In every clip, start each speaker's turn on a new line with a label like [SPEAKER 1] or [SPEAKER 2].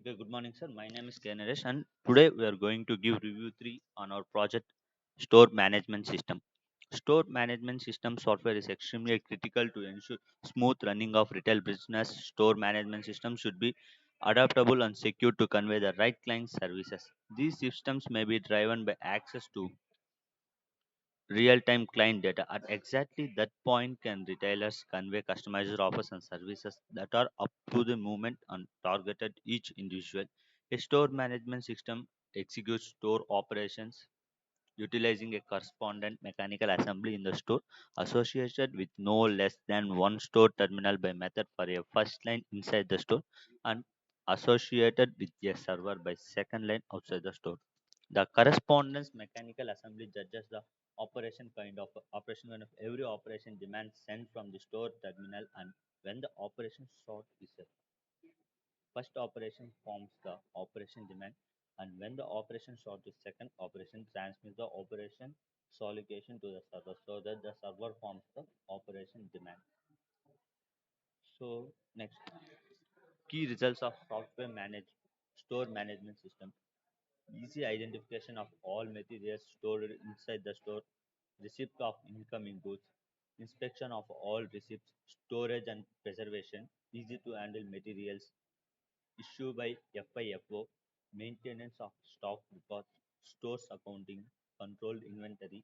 [SPEAKER 1] Okay, good morning, sir. My name is K. Naresh, and today we are going to give review 3 on our project Store Management System. Store Management System software is extremely critical to ensure smooth running of retail business. Store Management System should be adaptable and secure to convey the right client services. These systems may be driven by access to real-time client data. At exactly that point can retailers convey customized offers and services that are up to the moment and targeted each individual. A store management system executes store operations utilizing a correspondent mechanical assembly in the store associated with no less than one store terminal by method for a first line inside the store and associated with a server by second line outside the store. The correspondence mechanical assembly judges the operation when of every operation demand sent from the store terminal and when the operation sort is a first operation forms the operation demand and when the operation sort is second operation transmits the operation solicitation to the server so that the server forms the operation demand. So next, key results of software managed store management system: easy identification of all materials stored inside the store, receipt of incoming goods, inspection of all receipts, storage and preservation, easy to handle materials, issue by FIFO, maintenance of stock records, stores accounting, controlled inventory,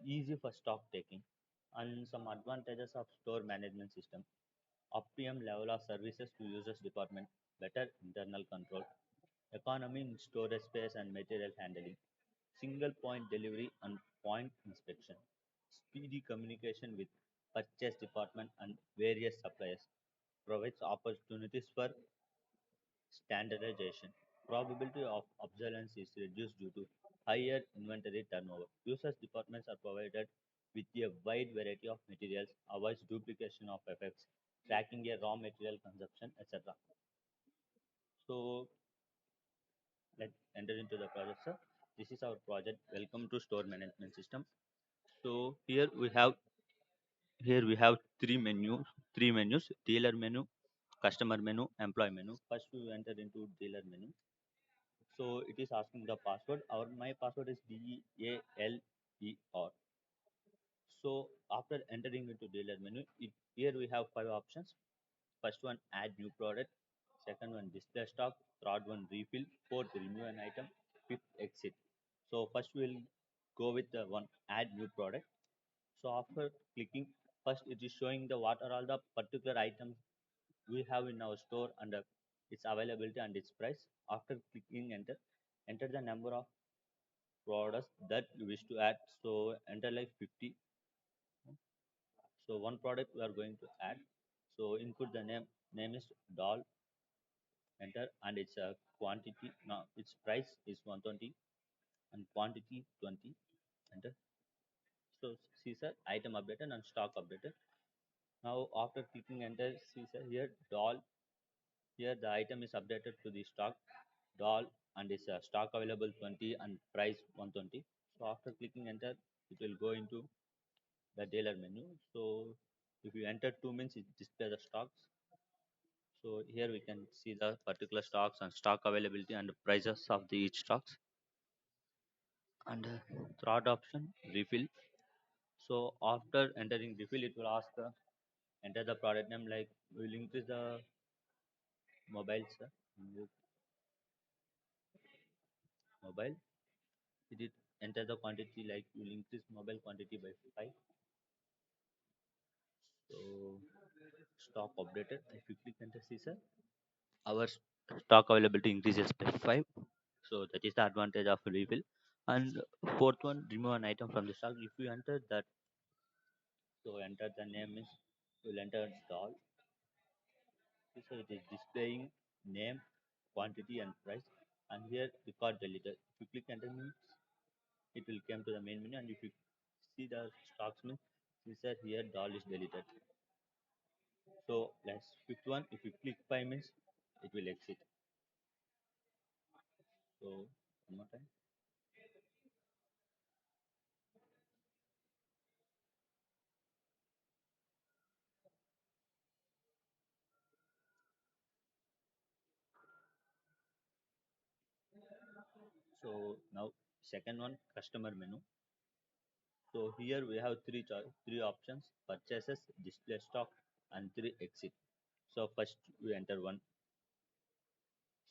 [SPEAKER 1] easy for stock taking, and some advantages of store management system: optimum level of services to users department, better internal control, economy in storage space and material handling, single point delivery and point inspection, speedy communication with purchase department and various suppliers, provides opportunities for standardization. Probability of obsolescence is reduced due to higher inventory turnover. Users departments are provided with a wide variety of materials, avoids duplication of effects, tracking a raw material consumption, etc. So let's enter into the project, sir. This is our project. Welcome to Store Management System. So here we have three menus: dealer menu, customer menu, employee menu. First, we enter into dealer menu. So it is asking the password. Our my password is DEALER. So after entering into dealer menu, here we have five options. First one, add new product. Second one, display stock. Third one, refill. Fourth, remove an item. Fifth, exit. So first we'll go with the one, add new product. So after clicking, first it is showing the what are all the particular items we have in our store and its availability and its price. After clicking enter, enter the number of products that you wish to add. So enter like 50. So one product we are going to add. So input the name. Name is doll. Enter and its quantity. Now its price is 120 and quantity 20. Enter. So see sir, item updated and stock updated. Now after clicking enter, see sir here doll. Here the item is updated to the stock doll and its stock available 20 and price 120. So after clicking enter, it will go into the dealer menu. So if you enter 2 means it display the stocks. So here we can see the particular stocks and stock availability and prices of the each stocks. And third option, refill. So after entering refill, it will ask enter the product name, like we will increase the mobiles, mobile. It did enter the quantity, like you will increase mobile quantity by 5. So stock updated. If you click enter, see sir, our stock availability increases by 5. So that is the advantage of refill. And fourth one, remove an item from the stock. If you enter that, so enter the name is, you will enter doll. So it is displaying name, quantity and price. And here record deleted. If you click enter means it will come to the main menu, and if you see the stocks means this is here doll is deleted. So let's fifth one. If you click 5 means it will exit. So one more time. So now second one, customer menu. So here we have three options: purchases, display stock, and three exit. So first we enter one.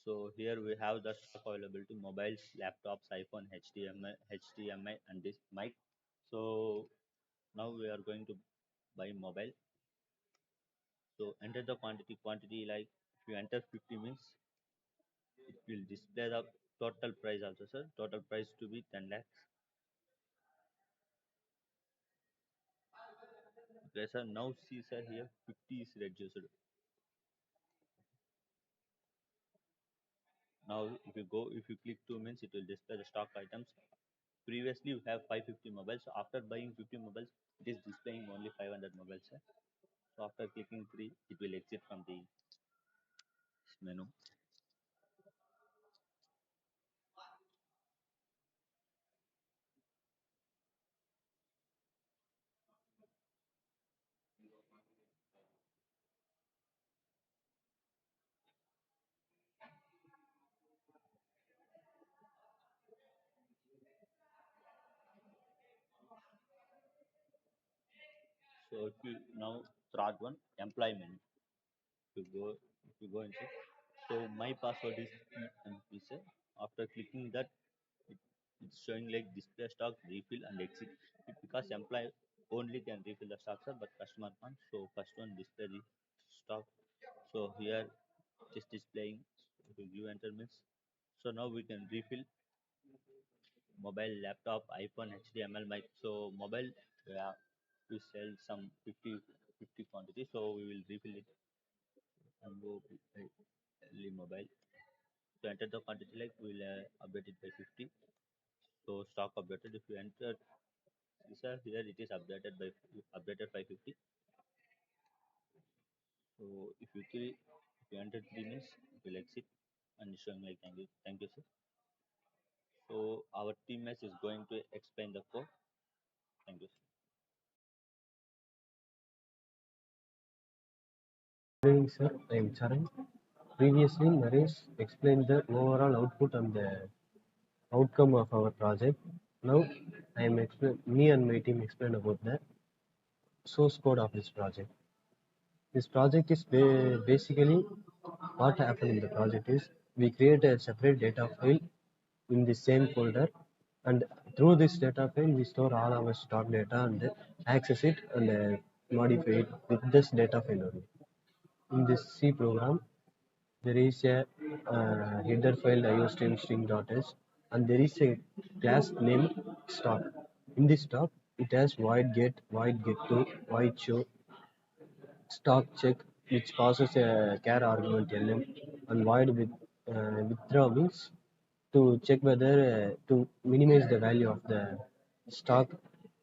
[SPEAKER 1] So here we have the stock availability: mobiles, laptops, iPhone, HDMI, and this mic. So now we are going to buy mobile. So enter the quantity. Quantity, like if you enter 50 means it will display the total price also, sir. Total price to be 10 lakhs. Okay, sir. Now see, sir, here 50 is reduced. Now if you click 2 means it will display the stock items. Previously you have 550 mobiles. So after buying 50 mobiles, it is displaying only 500 mobiles, sir. So after clicking 3, it will exit from the menu. So if you now third one, employee menu. If you go inside. So my password is PMP, sir. After clicking that, it, it's showing like display stock, refill, and exit. Because employee only can refill the stock, sir, but customer can't. So first one, display the stock. So here just displaying. If you give enter means. So now we can refill mobile, laptop, iPhone, HDMI mic. So mobile, yeah, we sell some 50 quantity. So we will refill it and go mobile. So enter the quantity, like we'll update it by 50. So stock updated. If you enter, sir, here it is updated by 50. So if you enter 3 means it will exit and showing like thank you, sir. So our teammates is going to explain the code. Thank you, sir.
[SPEAKER 2] Good evening, sir. I am Charan. Previously, Naresh explained the overall output and the outcome of our project. Now, me and my team explain about the source code of this project. This project is basically what happened in the project is we create a separate data file in the same folder, and through this data file we store all our stock data and access it and modify it with this data file only. In this C program, there is a header file iostream.string.h, and there is a class named stock. In this stock, it has void get to, void show, stock check, which passes a char argument lm, and void with withdraw means to check whether to minimize the value of the stock,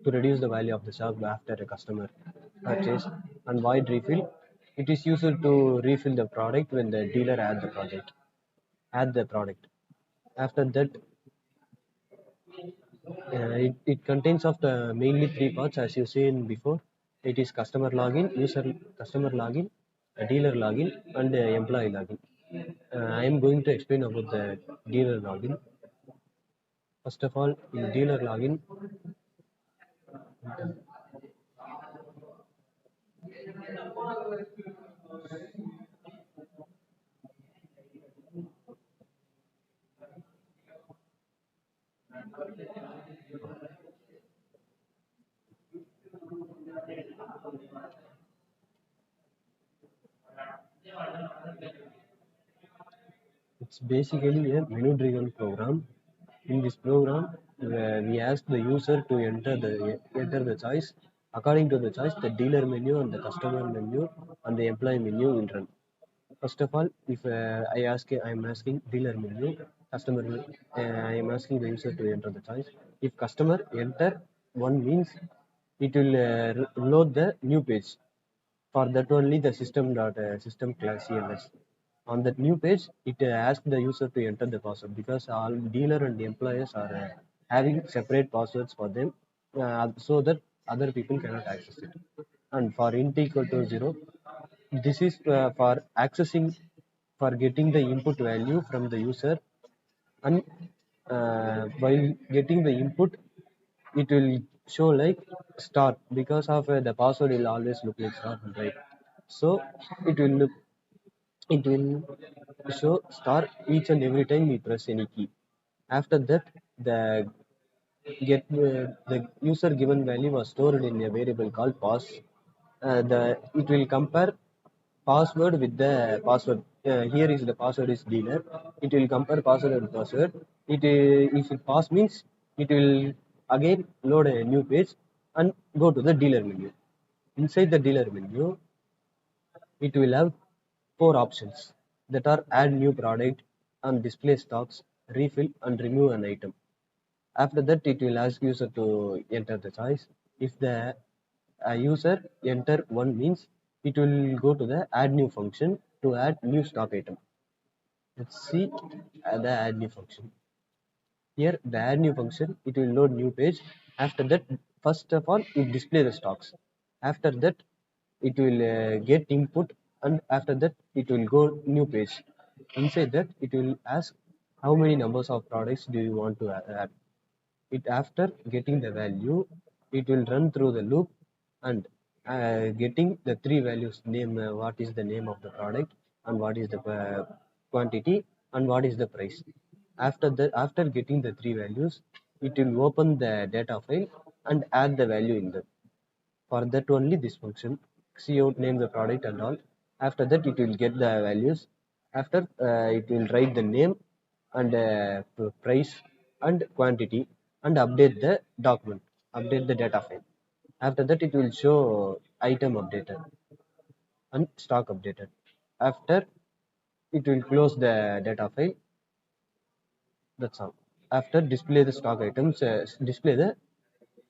[SPEAKER 2] to reduce the value of the stock after a customer purchase, and void refill, it is used to refill the product when the dealer add the product. After that, it contains of the mainly three parts as you seen before. It is customer login, customer login, a dealer login, and employee login. I am going to explain about the dealer login. First of all, in dealer login, it's basically a menu-driven program. In this program, we ask the user to enter the choice. According to the choice, the dealer menu and the customer menu and the employee menu will run. First of all, if I am asking dealer menu, I am asking the user to enter the choice. If customer enter one means it will load the new page. For that only the system class CLS. On that new page, it asks the user to enter the password because all dealer and the employers are having separate passwords for them, so that other people cannot access it. And for int equal to 0, this is for accessing, for getting the input value from the user, and while getting the input, it will show like star because of the password will always look like star, right? So it will look, it will show star each and every time we press any key. After that, the the user given value was stored in a variable called pass. The it will compare password with the password. Here is the password is dealer. It will compare password and password. If it pass means it will again load a new page and go to the dealer menu. Inside the dealer menu, it will have four options that are add new product and display stocks, refill and remove an item. After that, it will ask user to enter the choice. If the user enter one means it will go to the add new function to add new stock item. Let's see the add new function. Here the add new function, it will load new page. After that, first of all, it display the stocks. After that, it will get input, and after that, it will go new page. Inside that, it will ask how many numbers of products do you want to add. It after getting the value, it will run through the loop and getting the three values name, what is the name of the product and what is the quantity and what is the price. After that, after getting the three values, it will open the data file and add the value in them. For that only this function, cout name the product and all. After that, it will get the values. After it will write the name and price and quantity and update the document, update the data file. After that, it will show item updated and stock updated. After it will close the data file. That's all. After display the stock items, display the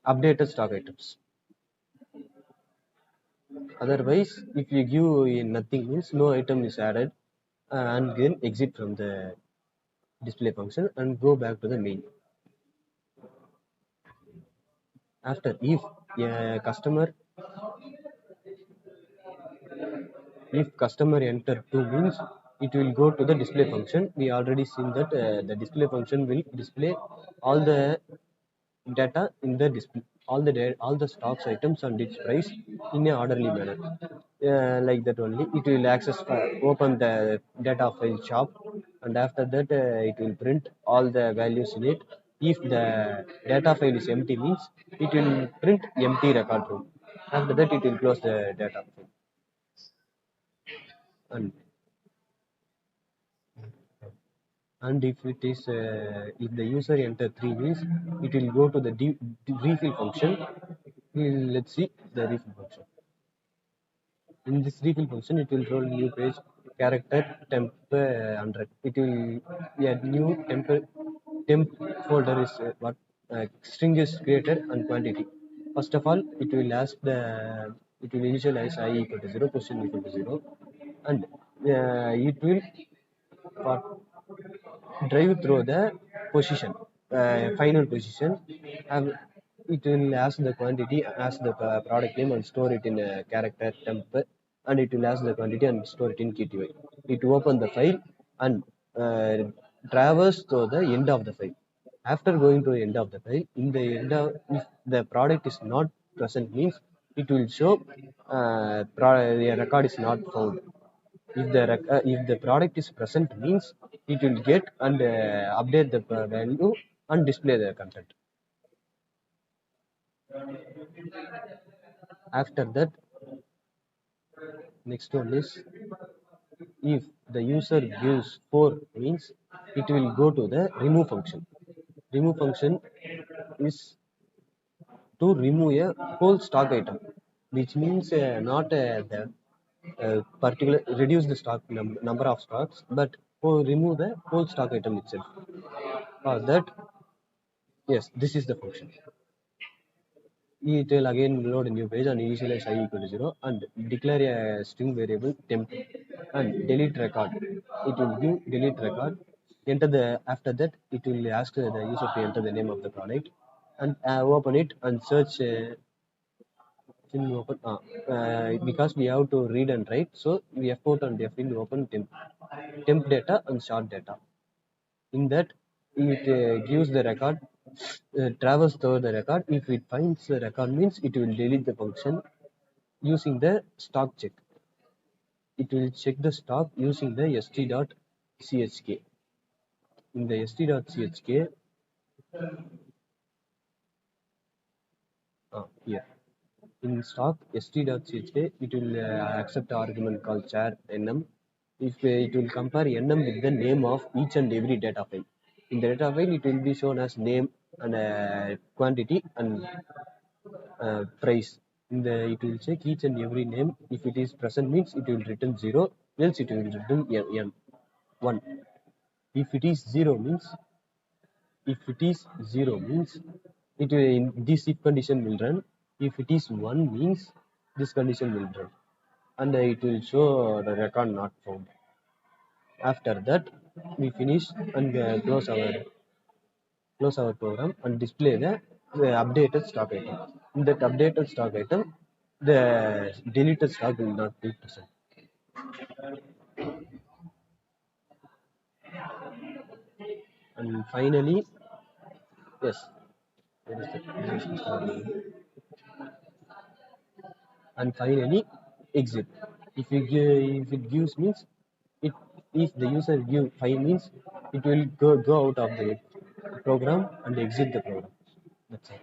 [SPEAKER 2] updated stock items. Otherwise, if you give nothing means no item is added, and then exit from the display function and go back to the main. After if a customer, if customer enter 2 means it will go to the display function. We already seen that the display function will display all the data in the display, all the stocks items and its price in a orderly manner. Like that only it will access open the data file shop, and after that it will print all the values in it. If the data file is empty means it will print empty record room. After that it will close the data file. And if it is if the user enter 3 means it will go to the refill function. Let's see the refill function. In this refill function, it will roll new page character temp 100. It will new temp folder is what string is created and quantity. First of all, it will ask the it will initialize I equal to 0, position equal to 0, and it will what, drive through the position, final position. And it will ask the quantity, ask the product name and store it in a character temp, and it will ask the quantity and store it in KTY. It will open the file and traverse to the end of the file. After going to the end of the file, in the end of, if the product is not present means it will show the record is not found. If the product is present means it will get and update the value and display the content. After that, next one is if the user gives 4 means it will go to the remove function. Remove function is to remove a whole stock item, which means not the particular reduce the stock number of stocks, but remove the whole stock item itself. For that, yes, this is the function. It will again load a new page and initialize I equal to 0 and declare a string variable temp and delete record. It will give delete record. Enter the after that it will ask the user to enter the name of the product and open it and search. Open because we have to read and write, so we have put on the open temp data and short data. In that it gives the record, travels through the record. If it finds the record means it will delete the function using the stock check. It will check the stock using the st.chk. In the st.chk, here in stock st.chk, it will accept argument called char nm. If it will compare nm with the name of each and every data file. In the data file, it will be shown as name and quantity and price. In the it will check each and every name. If it is present means it will return 0, else it will return n 1. If it is 0 means it will, this if condition will run. If it is 1 means this condition will run, and it will show the record not found. After that, we finish and close our program and display the updated stock item. In that updated stock item, the deleted stock will not be present. And finally, yes, there is the and finally exit. If it gives means it if the user give 5 means it will go out of the program and exit the program. That's it.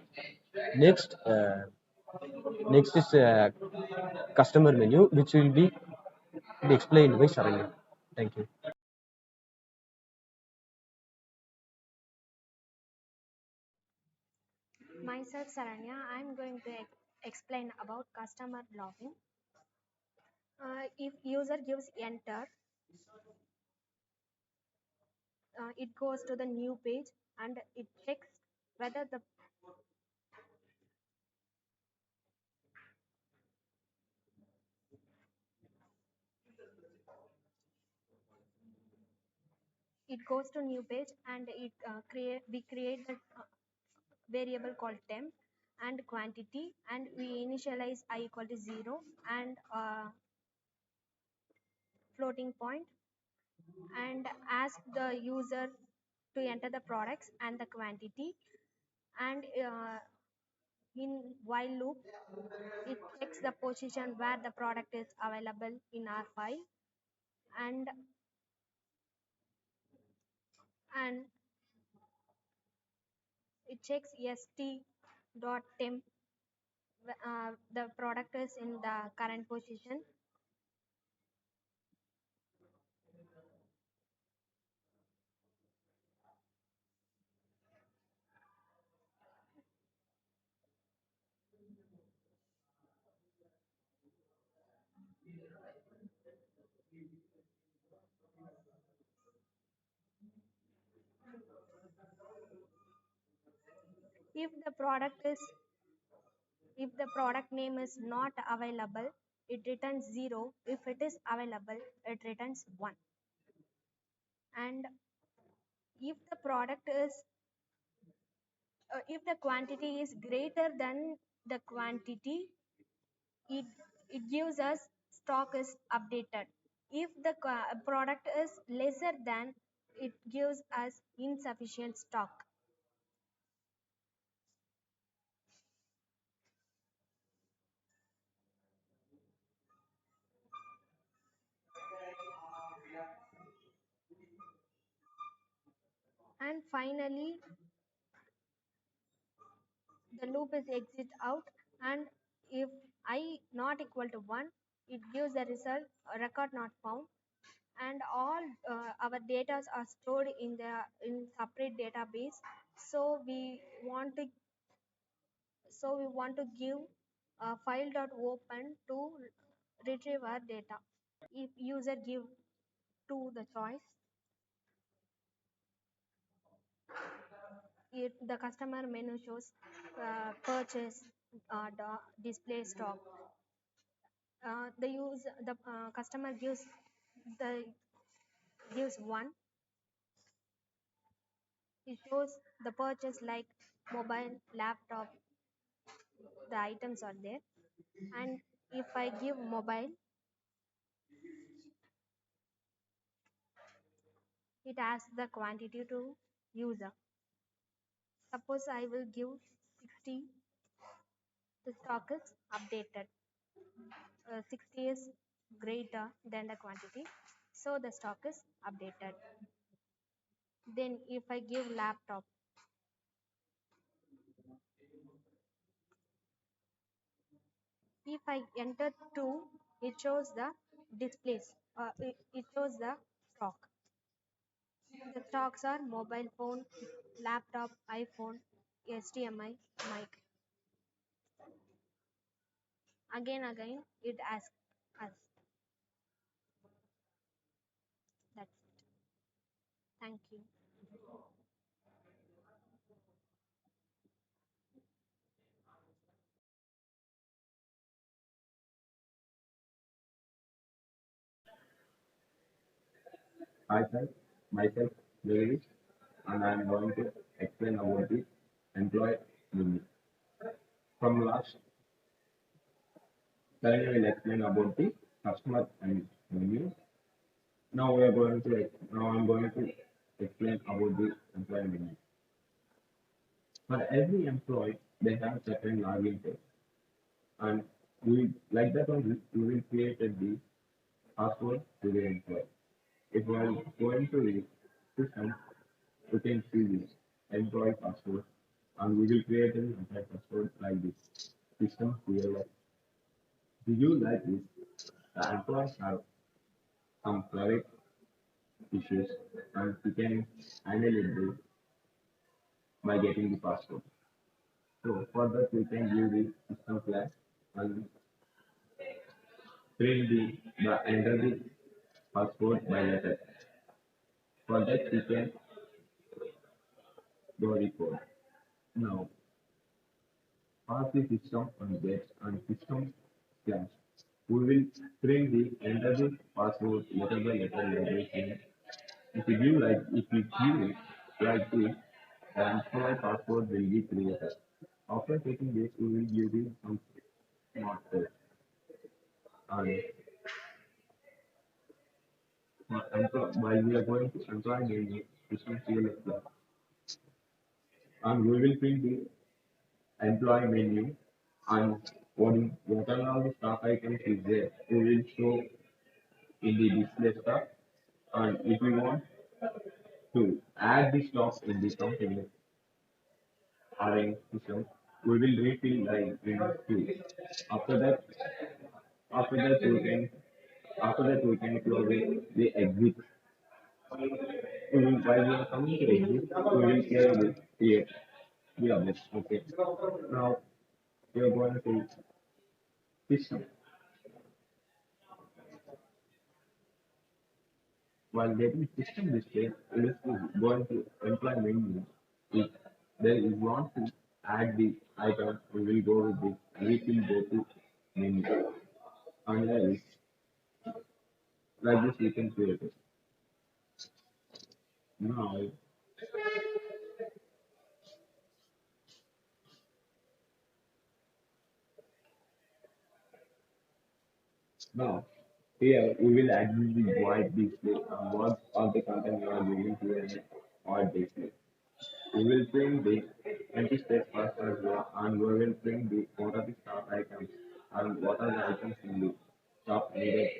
[SPEAKER 2] Next is customer menu, which will be explained by Saranya. Thank you.
[SPEAKER 3] Myself, Saranya, I'm going to explain about customer login. If user gives enter, it goes to the new page and it checks whether the it goes to new page and it we create the variable called temp and quantity, and we initialize I equal to 0 and floating point, and ask the user to enter the products and the quantity, and in while loop it checks the position where the product is available in our file, and and it checks st.temp, the product is in the current position. If the product is if the product name is not available, it returns 0. If it is available, it returns 1. And if the product is if the quantity is greater than the quantity, it it gives us stock is updated. If the product is lesser than, it gives us insufficient stock. And finally, the loop is exit out, and if I not equal to 1, it gives the result record not found, and all our data are stored in the in separate database. So we want to give file dot open to retrieve our data. If user give to the choice, if the customer menu shows purchase, display stock, the customer the gives 1, it shows the purchase like mobile, laptop, the items are there. And if I give mobile, it asks the quantity to user. Suppose I will give 60, the stock is updated. 60 is greater than the quantity, so the stock is updated. Then if I give laptop, if I enter 2, it shows the displays, it shows the stock. The stocks are mobile phone, laptop, iPhone, HDMI, mic. Again, it asks us. That's it. Thank you.
[SPEAKER 4] Hi sir, myself David, and I am going to explain about the employee menu. From last time we will explain about the customer and menu. Now I am going to explain about the employee menu. For every employee, they have certain login code, and we like that only we will create the password to the employee. If we are going to the system, we can see this employee password, and we will create an employee password like this. System CLS. Do you like this? The employees have some private issues, and we can handle it by getting the password. So for that, we can give the system flag and print the enter the password by letter. For that, we can go record. Now, pass the system on get and system flash. We will print the enter the password letter by letter like. If you give it like this, the employee password will be created. After taking this, we will give you some smart code. And while we are going to employ menu, system CLS plus, and we will print the employee menu and whatever all the stock items is there, we will show in the display stuff. And if we want to add the stock in the company arrange system, we will refill line in two. After that, after that we can close the exit. While we are coming to exit, we will clear the object. Okay. Now we are going to system. While getting system display, it is going to employ menu. If there is want to add the item, we will go with this. We will go to menu. And like this we can create it. Now, now here we will add the void display and what all the content we are going to an void display. We will print the empty space first as well, and we will print the what are the stock items and what are the items in the stock needed.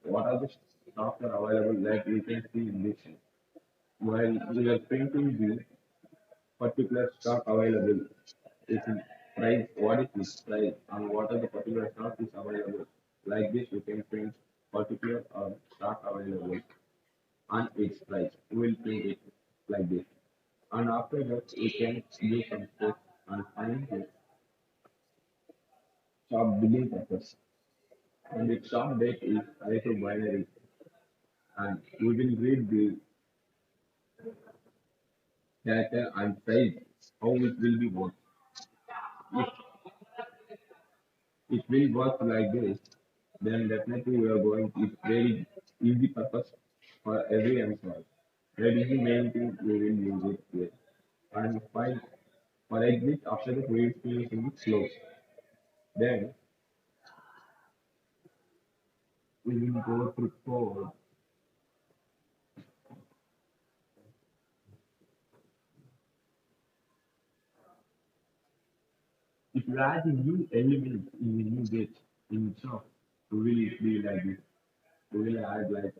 [SPEAKER 4] What are the stocks are available that we can see in this. While we are printing the particular stock available, its price, what is its price, and what are the particular stock is available. Like this, you can print particular stock available and its price. We will print it like this. And after that, we can do some steps and find the shop billing purpose. And the shop date is also binary, and we will read the character and price how it will be worked. If it will work like this, then definitely we are going to it's very easy purpose for every employee. That is the main thing we will use it here. And find for exit after the credit finish in close. Then we will go to code if you add a new element in the new gate in shop, we will be like this. We will add like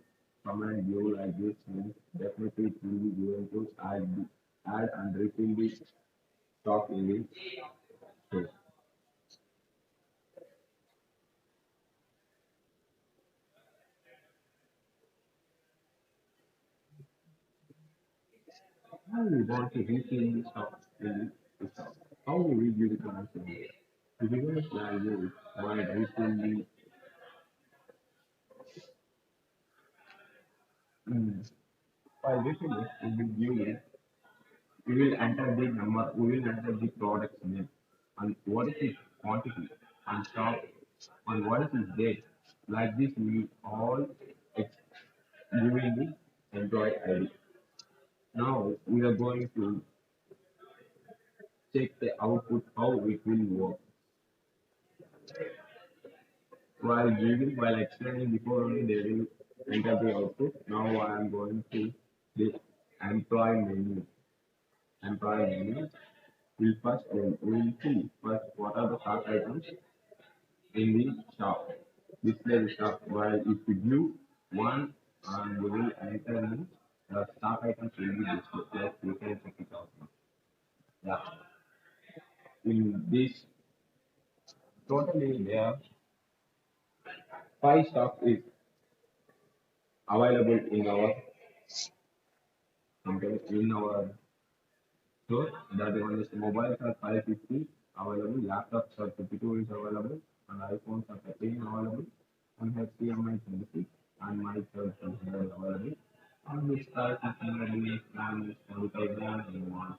[SPEAKER 4] command view like this means definitely it will be going to add and refill the stock in the store. How we want to refill the stock in the stock? How we will give the commands in here? If you give us value, why refill the by refilling, we will give it, we will enter the number, we will enter the product's name and what is its quantity and stock and what is its date. Like this, we all giving the employee ID. Now we are going to check the output, how it will work. While explaining before only they will enter the output. Now I am going to the employee menu. Employee menu will see first what are the stock items in the shop. Display the stock. While if you do one and we will enter in the stock items will be displayed. Yes, you can check it out now. Yeah. In this totally there are five stock is available in our company in our store. That one is mobiles are 550 available, laptops are 52 is available, and iPhones are 13 available, and HDMI 26 and my third is available. On this price is generally plan is 40,000 and one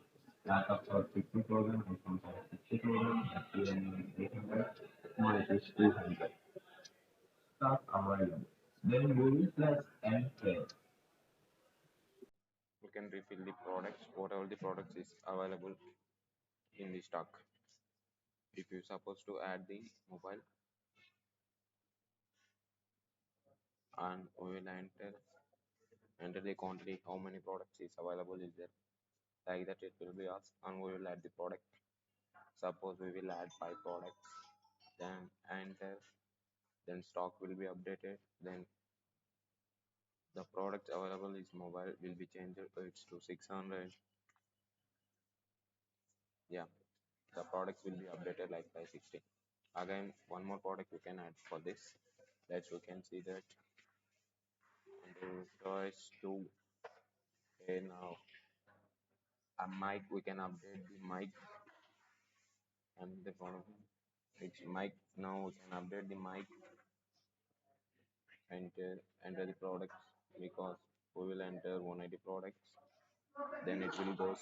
[SPEAKER 4] laptops are 60,000, iPhones are 60,000, HDMI 800, my is 200. Stock available. Then we will plus enter.
[SPEAKER 5] You can refill the products, whatever the products is available in the stock. If you supposed to add the mobile and we will enter the quantity, how many products is available is there. Like that it will be asked and we will add the product. Suppose we will add 5 products, then enter, then stock will be updated, then the product available is mobile will be changed it's to 600. Yeah, the products will be updated like 560. Again, one more product we can add for this. Let's we can see that under choice to okay, now a mic we can update the mic and the product. It's mic now we can update the mic enter the products because we will enter 180 products. Then it will goes.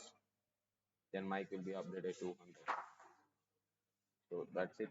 [SPEAKER 5] Then mic will be updated to 100. So that's it.